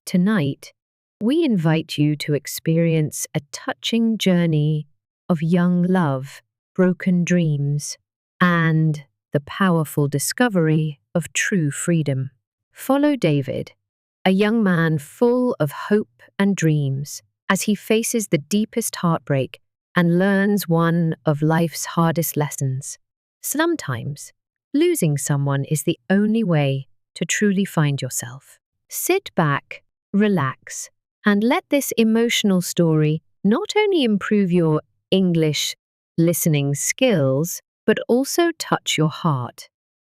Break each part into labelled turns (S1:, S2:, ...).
S1: Tonight, we invite you to experience a touching journey of young love, broken dreams, and the powerful discovery of true freedom. Follow David, a young man full of hope and dreams, as he faces the deepest heartbreak and learns one of life's hardest lessons. Sometimes, losing someone is the only way to truly find yourself. Sit back, relax, and let this emotional story not only improve your English listening skills, but also touch your heart.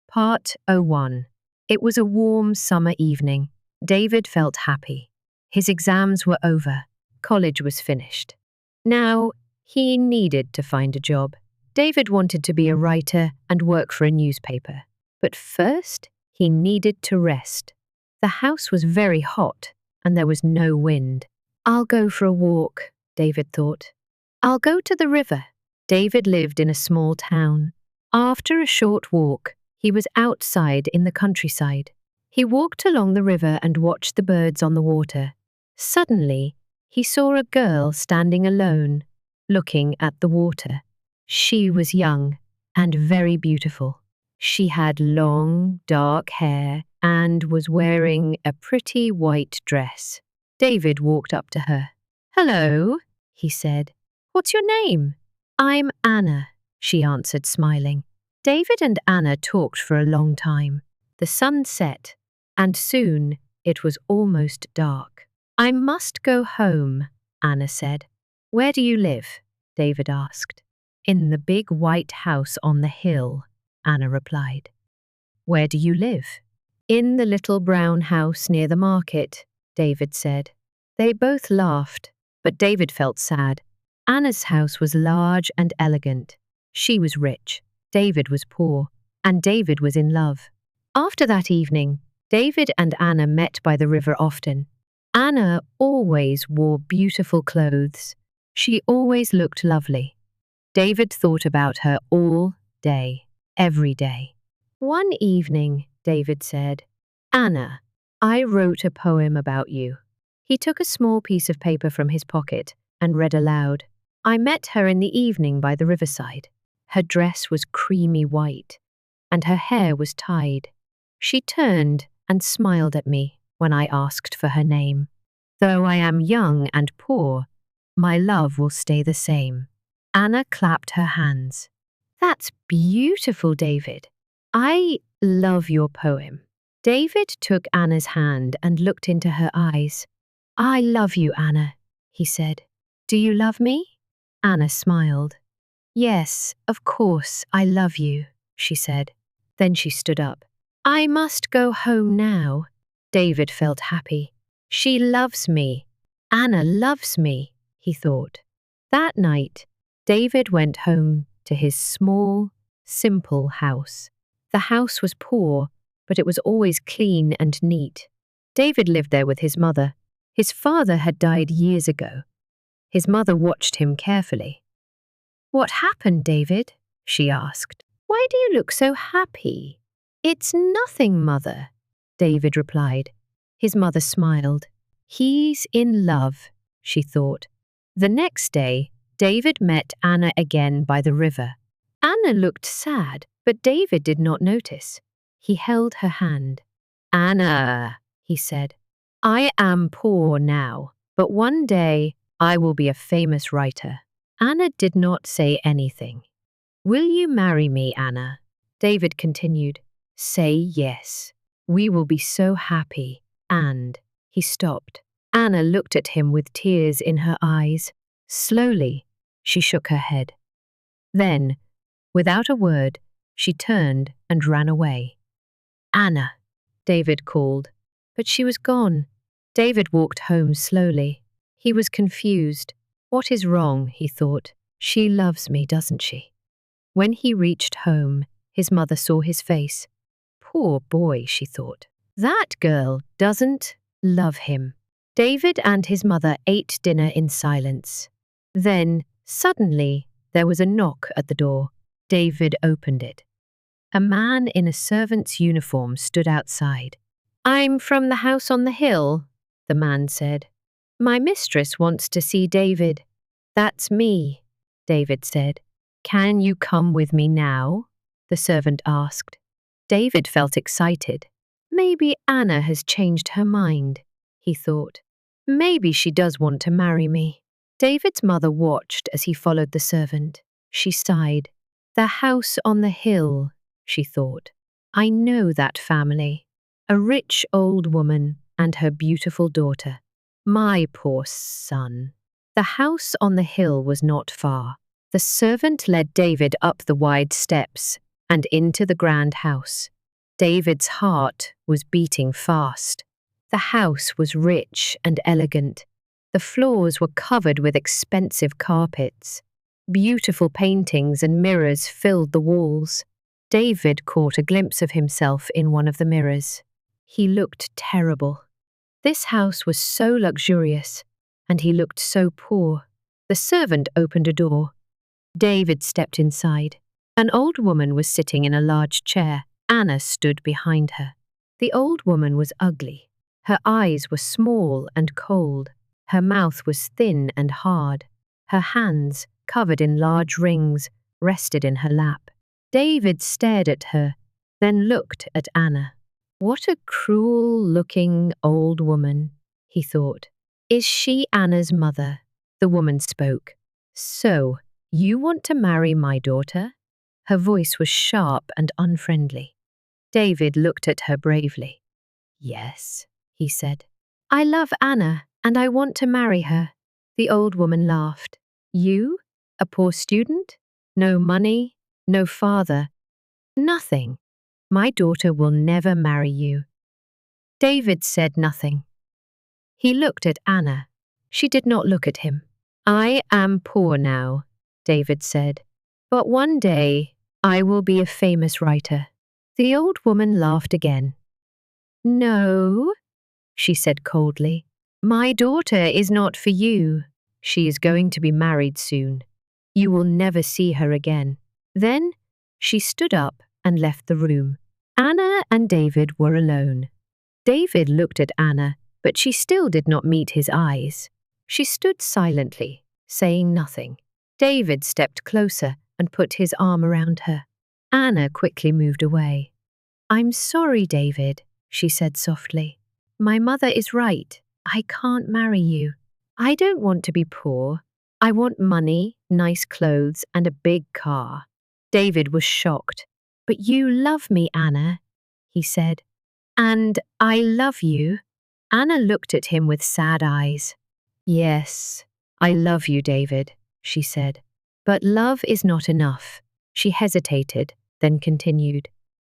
S1: Part 01. It was a warm summer evening. David felt happy. His exams were over. College was finished. Now, he needed to find a job. David wanted to be a writer and work for a newspaper. But first, he needed to rest. The house was very hot, and there was no wind. I'll go for a walk, David thought. I'll go to the river. David lived in a small town. After a short walk, he was outside in the countryside. He walked along the river and watched the birds on the water. Suddenly, he saw a girl standing alone, looking at the water. She was young and very beautiful. She had long, dark hair and was wearing a pretty white dress. David walked up to her. "Hello," he said. "What's your name?" "I'm Anna," she answered, smiling. David and Anna talked for a long time. The sun set, and soon it was almost dark. "I must go home," Anna said. "Where do you live?" David asked. "In the big white house on the hill," Anna replied. "Where do you live?" "In the little brown house near the market," David said. They both laughed, but David felt sad. Anna's house was large and elegant. She was rich, David was poor, and David was in love. After that evening, David and Anna met by the river often. Anna always wore beautiful clothes. She always looked lovely. David thought about her all day, every day. One evening, David said, "Anna, I wrote a poem about you." He took a small piece of paper from his pocket and read aloud. "I met her in the evening by the riverside. Her dress was creamy white, and her hair was tied. She turned and smiled at me when I asked for her name. Though I am young and poor, my love will stay the same." Anna clapped her hands. "That's beautiful, David. I love your poem." David took Anna's hand and looked into her eyes. "I love you, Anna," he said. "Do you love me?" Anna smiled. "Yes, of course, I love you," she said. Then she stood up. "I must go home now." David felt happy. "She loves me. Anna loves me," he thought. That night, David went home to his small, simple house. The house was poor, but it was always clean and neat. David lived there with his mother. His father had died years ago. His mother watched him carefully. "What happened, David?" she asked. "Why do you look so happy?" "It's nothing, Mother," David replied. His mother smiled. "He's in love," she thought. The next day, David met Anna again by the river. Anna looked sad, but David did not notice. He held her hand. "Anna," he said, "I am poor now, but one day I will be a famous writer." Anna did not say anything. "Will you marry me, Anna?" David continued. "Say yes. We will be so happy." And he stopped. Anna looked at him with tears in her eyes. Slowly, she shook her head. Then, without a word, she turned and ran away. "Anna," David called, but she was gone. David walked home slowly. He was confused. "What is wrong?" he thought. "She loves me, doesn't she?" When he reached home, his mother saw his face. "Poor boy," she thought. "That girl doesn't love him." David and his mother ate dinner in silence. Then, suddenly, there was a knock at the door. David opened it. A man in a servant's uniform stood outside. "I'm from the house on the hill," the man said. My mistress wants to see David. That's me, David said. Can you come with me now? The servant asked. David felt excited. Maybe Anna has changed her mind, he thought. Maybe she does want to marry me. David's mother watched as he followed the servant. She sighed. The house on the hill, she thought. I know that family. A rich old woman and her beautiful daughter. My poor son. The house on the hill was not far. The servant led David up the wide steps and into the grand house. David's heart was beating fast. The house was rich and elegant. The floors were covered with expensive carpets. Beautiful paintings and mirrors filled the walls. David caught a glimpse of himself in one of the mirrors. He looked terrible. This house was so luxurious, and he looked so poor. The servant opened a door. David stepped inside. An old woman was sitting in a large chair. Anna stood behind her. The old woman was ugly. Her eyes were small and cold. Her mouth was thin and hard. Her hands, covered in large rings, rested in her lap. David stared at her, then looked at Anna. What a cruel-looking old woman, he thought. Is she Anna's mother? The woman spoke. So, you want to marry my daughter? Her voice was sharp and unfriendly. David looked at her bravely. Yes, he said. I love Anna, and I want to marry her. The old woman laughed. You? A poor student? No money? No father? Nothing. My daughter will never marry you. David said nothing. He looked at Anna. She did not look at him. I am poor now, David said. But one day I will be a famous writer. The old woman laughed again. No, she said coldly. My daughter is not for you. She is going to be married soon. You will never see her again. Then she stood up and left the room. Anna and David were alone. David looked at Anna, but she still did not meet his eyes. She stood silently, saying nothing. David stepped closer and put his arm around her. Anna quickly moved away. I'm sorry, David, she said softly. My mother is right. I can't marry you. I don't want to be poor. I want money, nice clothes, and a big car. David was shocked. But you love me, Anna, he said. And I love you. Anna looked at him with sad eyes. Yes, I love you, David, she said. But love is not enough. She hesitated, then continued.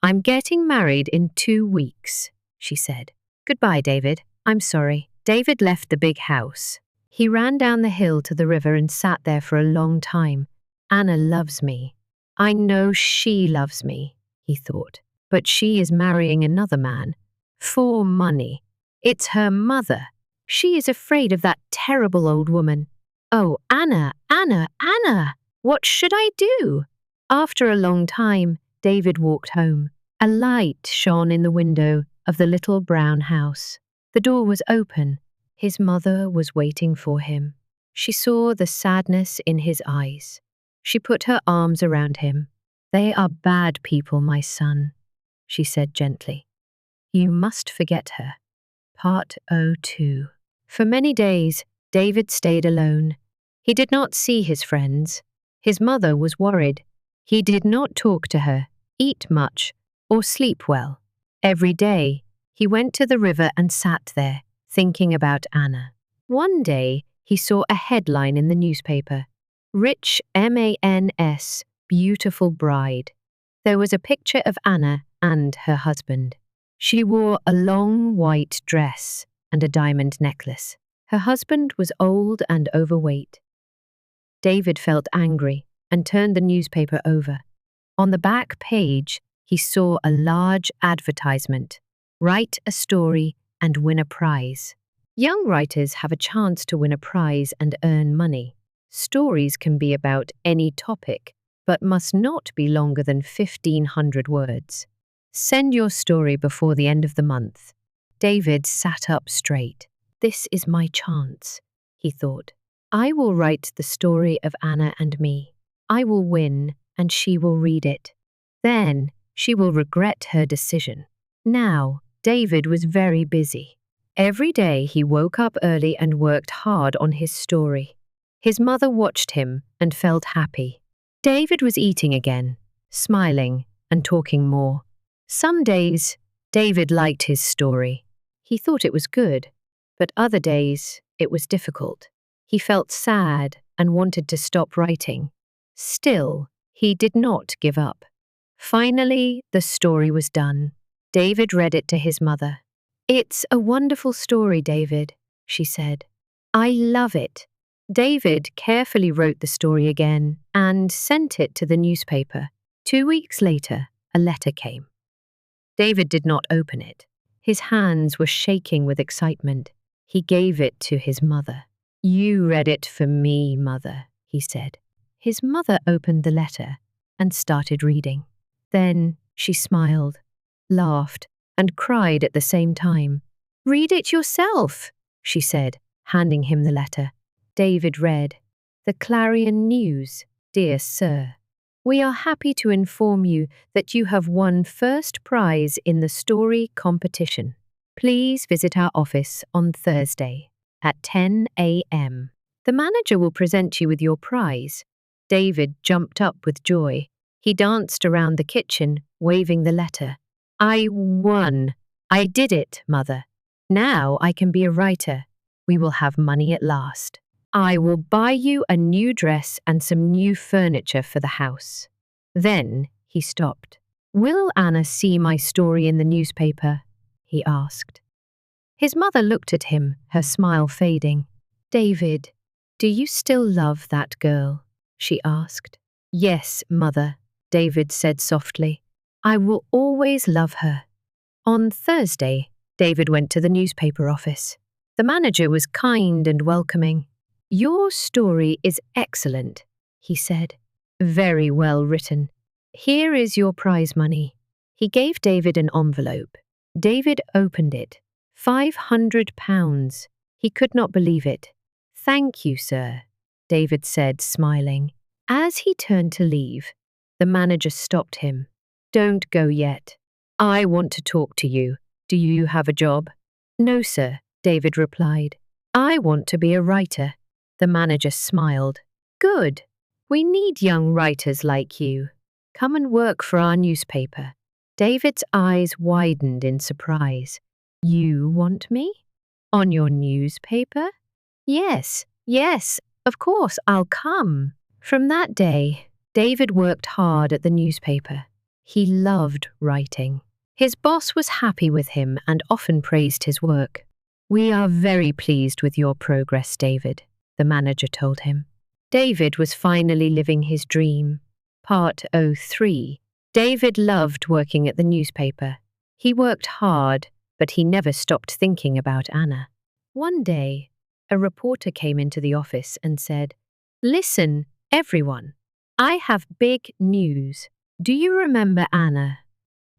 S1: I'm getting married in 2 weeks, she said. Goodbye, David. I'm sorry. David left the big house. He ran down the hill to the river and sat there for a long time. Anna loves me. I know she loves me, he thought. But she is marrying another man. For money. It's her mother. She is afraid of that terrible old woman. Oh, Anna, Anna, Anna! What should I do? After a long time, David walked home. A light shone in the window of the little brown house. The door was open. His mother was waiting for him. She saw the sadness in his eyes. She put her arms around him. They are bad people, my son, she said gently. You must forget her. Part 02. For many days, David stayed alone. He did not see his friends. His mother was worried. He did not talk to her, eat much, or sleep well. Every day, he went to the river and sat there, thinking about Anna. One day, he saw a headline in the newspaper. Rich MANS, beautiful bride. There was a picture of Anna and her husband. She wore a long white dress and a diamond necklace. Her husband was old and overweight. David felt angry and turned the newspaper over. On the back page, he saw a large advertisement. Write a story and win a prize. Young writers have a chance to win a prize and earn money. Stories can be about any topic, but must not be longer than 1,500 words. Send your story before the end of the month. David sat up straight. This is my chance, he thought. I will write the story of Anna and me. I will win, and she will read it. Then she will regret her decision. Now, David was very busy. Every day he woke up early and worked hard on his story. His mother watched him and felt happy. David was eating again, smiling and talking more. Some days, David liked his story. He thought it was good, but other days it was difficult. He felt sad and wanted to stop writing. Still, he did not give up. Finally, the story was done. David read it to his mother. "It's a wonderful story, David," she said. "I love it." David carefully wrote the story again and sent it to the newspaper. 2 weeks later, a letter came. David did not open it. His hands were shaking with excitement. He gave it to his mother. "You read it for me, Mother," he said. His mother opened the letter and started reading. Then she smiled, laughed, and cried at the same time. "Read it yourself," she said, handing him the letter. David read, "The Clarion News, dear Sir. We are happy to inform you that you have won first prize in the story competition. Please visit our office on Thursday at 10 a.m. The manager will present you with your prize." David jumped up with joy. He danced around the kitchen, waving the letter. "I won. I did it, Mother. Now I can be a writer. We will have money at last. I will buy you a new dress and some new furniture for the house." Then he stopped. "Will Anna see my story in the newspaper?" he asked. His mother looked at him, her smile fading. "David, do you still love that girl?" she asked. "Yes, Mother," David said softly. "I will always love her." On Thursday, David went to the newspaper office. The manager was kind and welcoming. "Your story is excellent," he said. "Very well written. Here is your prize money." He gave David an envelope. David opened it. £500. He could not believe it. "Thank you, sir," David said, smiling. As he turned to leave, the manager stopped him. "Don't go yet. I want to talk to you. Do you have a job?" "No, sir," David replied. "I want to be a writer." The manager smiled. "Good. We need young writers like you. Come and work for our newspaper." David's eyes widened in surprise. "You want me? On your newspaper?" Yes, of course, I'll come." From that day, David worked hard at the newspaper. He loved writing. His boss was happy with him and often praised his work. "We are very pleased with your progress, David," the manager told him. David was finally living his dream. Part 03. David loved working at the newspaper. He worked hard, but he never stopped thinking about Anna. One day, a reporter came into the office and said, "Listen, everyone, I have big news. Do you remember Anna,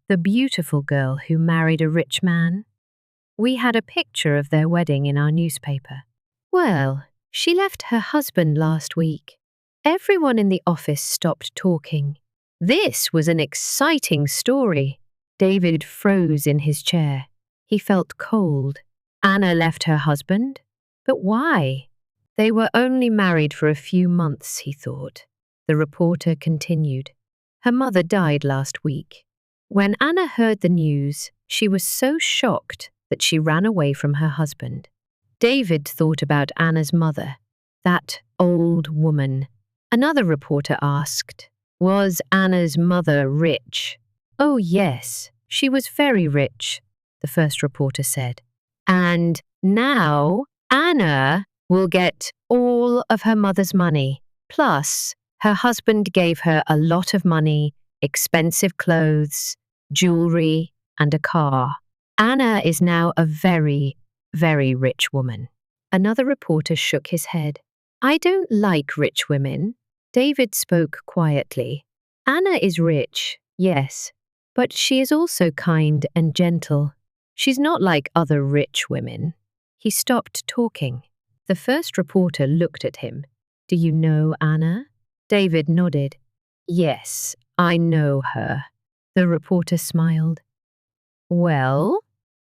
S1: the beautiful girl who married a rich man? We had a picture of their wedding in our newspaper. Well, she left her husband last week." Everyone in the office stopped talking. This was an exciting story. David froze in his chair. He felt cold. Anna left her husband? But why? They were only married for a few months, he thought. The reporter continued. Her mother died last week. When Anna heard the news, she was so shocked that she ran away from her husband. David thought about Anna's mother, that old woman. Another reporter asked, "Was Anna's mother rich?" "Oh, yes, she was very rich," the first reporter said. "And now Anna will get all of her mother's money. Plus, her husband gave her a lot of money, expensive clothes, jewelry, and a car. Anna is now a very, very rich woman." Another reporter shook his head. "I don't like rich women." David spoke quietly. "Anna is rich, yes, but she is also kind and gentle. She's not like other rich women." He stopped talking. The first reporter looked at him. "Do you know Anna?" David nodded. "Yes, I know her." The reporter smiled. "Well,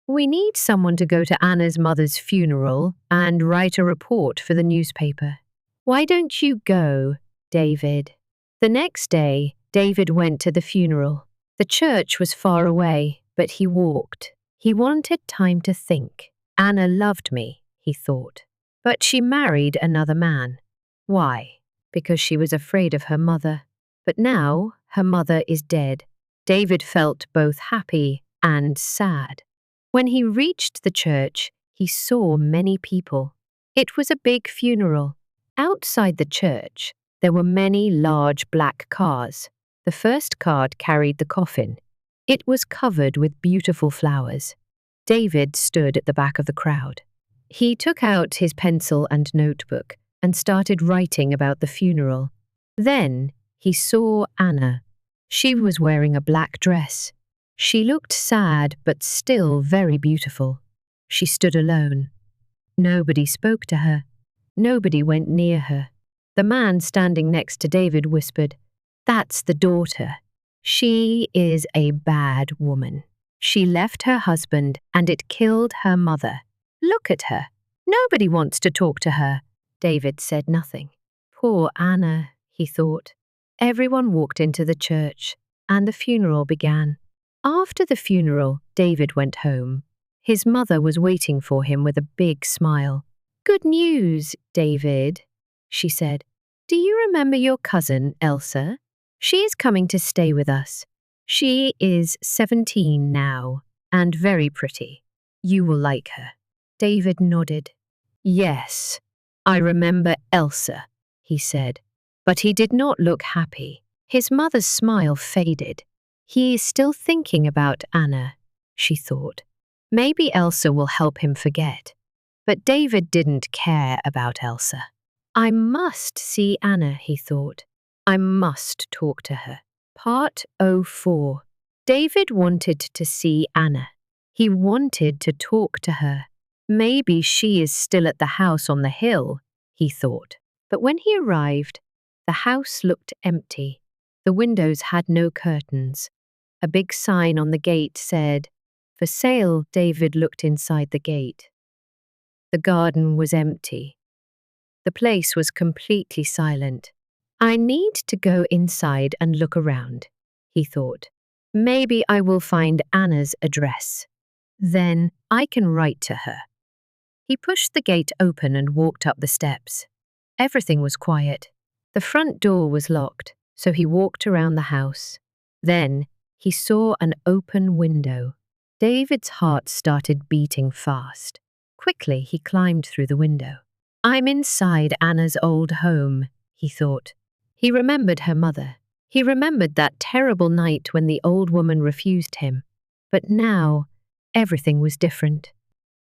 S1: we need someone to go to Anna's mother's funeral and write a report for the newspaper. Why don't you go, David?" The next day, David went to the funeral. The church was far away, but he walked. He wanted time to think. Anna loved me, he thought. But she married another man. Why? Because she was afraid of her mother. But now her mother is dead. David felt both happy and sad. When he reached the church, he saw many people. It was a big funeral. Outside the church, there were many large black cars. The first car carried the coffin. It was covered with beautiful flowers. David stood at the back of the crowd. He took out his pencil and notebook and started writing about the funeral. Then he saw Anna. She was wearing a black dress. She looked sad but still very beautiful. She stood alone. Nobody spoke to her. Nobody went near her. The man standing next to David whispered, "That's the daughter. She is a bad woman. She left her husband and it killed her mother. Look at her. Nobody wants to talk to her." David said nothing. Poor Anna, he thought. Everyone walked into the church, and the funeral began. After the funeral, David went home. His mother was waiting for him with a big smile. "Good news, David," she said. "Do you remember your cousin, Elsa? She is coming to stay with us. She is 17 now, and very pretty. You will like her." David nodded. "Yes, I remember Elsa," he said. But he did not look happy. His mother's smile faded. He is still thinking about Anna, she thought. Maybe Elsa will help him forget. But David didn't care about Elsa. "I must see Anna," he thought. "I must talk to her." Part 04. David wanted to see Anna. He wanted to talk to her. Maybe she is still at the house on the hill, he thought. But when he arrived, the house looked empty. The windows had no curtains. A big sign on the gate said, "For sale." David looked inside the gate. The garden was empty. The place was completely silent. "I need to go inside and look around," he thought. "Maybe I will find Anna's address. Then I can write to her." He pushed the gate open and walked up the steps. Everything was quiet. The front door was locked, so he walked around the house. Then he saw an open window. David's heart started beating fast. Quickly, he climbed through the window. "I'm inside Anna's old home," he thought. He remembered her mother. He remembered that terrible night when the old woman refused him. But now, everything was different.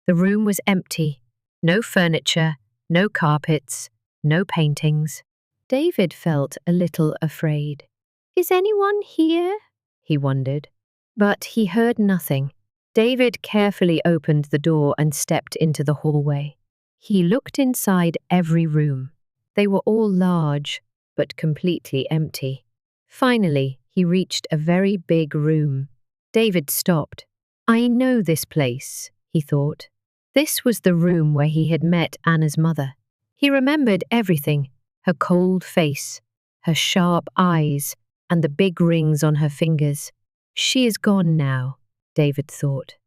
S1: The room was empty. No furniture, no carpets, no paintings. David felt a little afraid. "Is anyone here?" he wondered. But he heard nothing. David carefully opened the door and stepped into the hallway. He looked inside every room. They were all large, but completely empty. Finally, he reached a very big room. David stopped. "I know this place," he thought. This was the room where he had met Anna's mother. He remembered everything, her cold face, her sharp eyes, and the big rings on her fingers. She is gone now, David thought.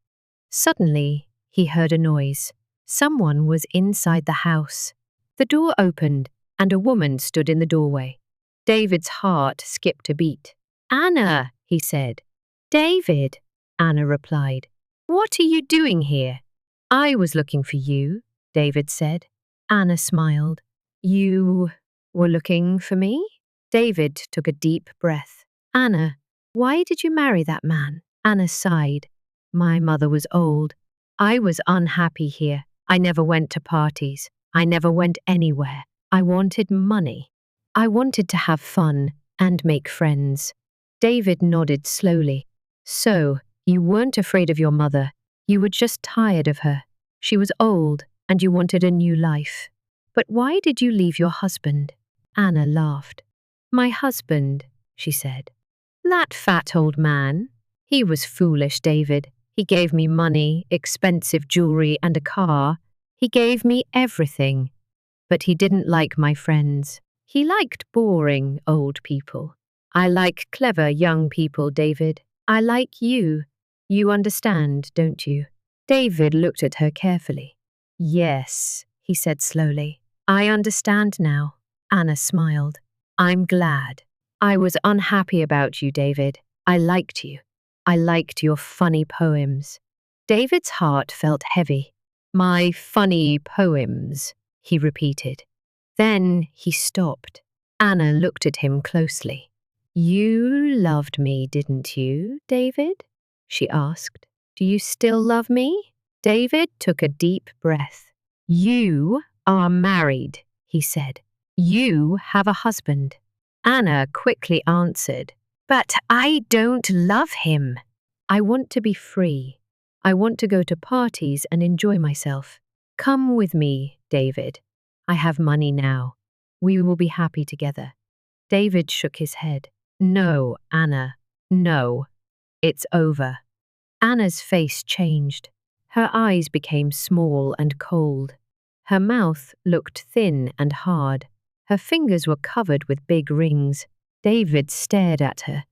S1: Suddenly, he heard a noise. Someone was inside the house. The door opened, and a woman stood in the doorway. David's heart skipped a beat. "Anna," he said. "David," Anna replied. "What are you doing here?" "I was looking for you," David said. Anna smiled. "You were looking for me?" David took a deep breath. "Anna, why did you marry that man?" Anna sighed. "My mother was old. I was unhappy here. I never went to parties. I never went anywhere. I wanted money. I wanted to have fun and make friends." David nodded slowly. "So, you weren't afraid of your mother. You were just tired of her." She was old, and you wanted a new life. But why did you leave your husband? Anna laughed. My husband, she said. That fat old man. He was foolish, David. He gave me money, expensive jewelry, and a car. He gave me everything. But he didn't like my friends. He liked boring old people. I like clever young people, David. I like you. You understand, don't you? David looked at her carefully. Yes, he said slowly. I understand now. Anna smiled. I'm glad. I was unhappy about you, David. I liked you. I liked your funny poems. David's heart felt heavy. My funny poems, he repeated. Then he stopped. Anna looked at him closely. You loved me, didn't you, David? She asked. Do you still love me? David took a deep breath. You are married, he said. You have a husband. Anna quickly answered. But I don't love him. I want to be free. I want to go to parties and enjoy myself. Come with me, David. I have money now. We will be happy together. David shook his head. No, Anna. No. It's over. Anna's face changed. Her eyes became small and cold. Her mouth looked thin and hard. Her fingers were covered with big rings. David stared at her.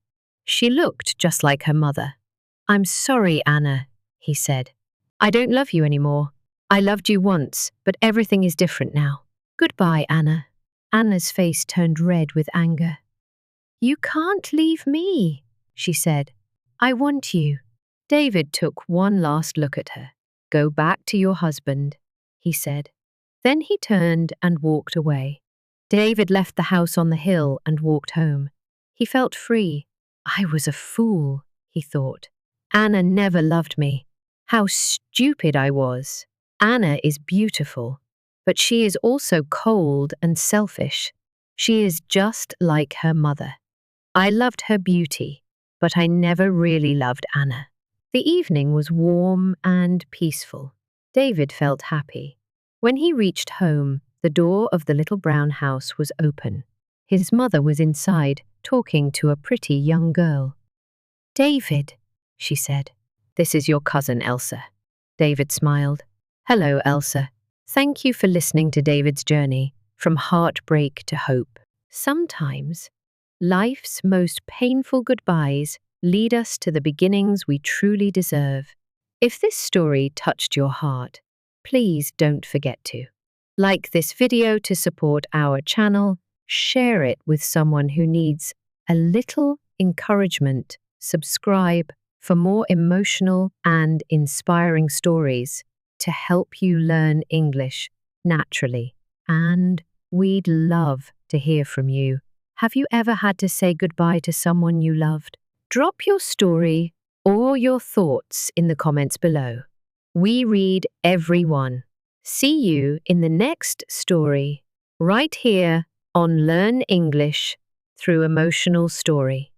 S1: She looked just like her mother. I'm sorry, Anna, he said. I don't love you anymore. I loved you once, but everything is different now. Goodbye, Anna. Anna's face turned red with anger. You can't leave me, she said. I want you. David took one last look at her. Go back to your husband, he said. Then he turned and walked away. David left the house on the hill and walked home. He felt free. I was a fool, he thought. Anna never loved me. How stupid I was. Anna is beautiful, but she is also cold and selfish. She is just like her mother. I loved her beauty, but I never really loved Anna. The evening was warm and peaceful. David felt happy. When he reached home, the door of the little brown house was open. His mother was inside, talking to a pretty young girl. David, she said. This is your cousin, Elsa. David smiled. Hello, Elsa. Thank you for listening to David's journey from heartbreak to hope. Sometimes, life's most painful goodbyes lead us to the beginnings we truly deserve. If this story touched your heart, please don't forget to like this video to support our channel, share it with someone who needs a little encouragement, subscribe for more emotional and inspiring stories to help you learn English naturally. And we'd love to hear from you. Have you ever had to say goodbye to someone you loved? Drop your story or your thoughts in the comments below. We read every one. See you in the next story, right here on Learn English Through Emotional Story.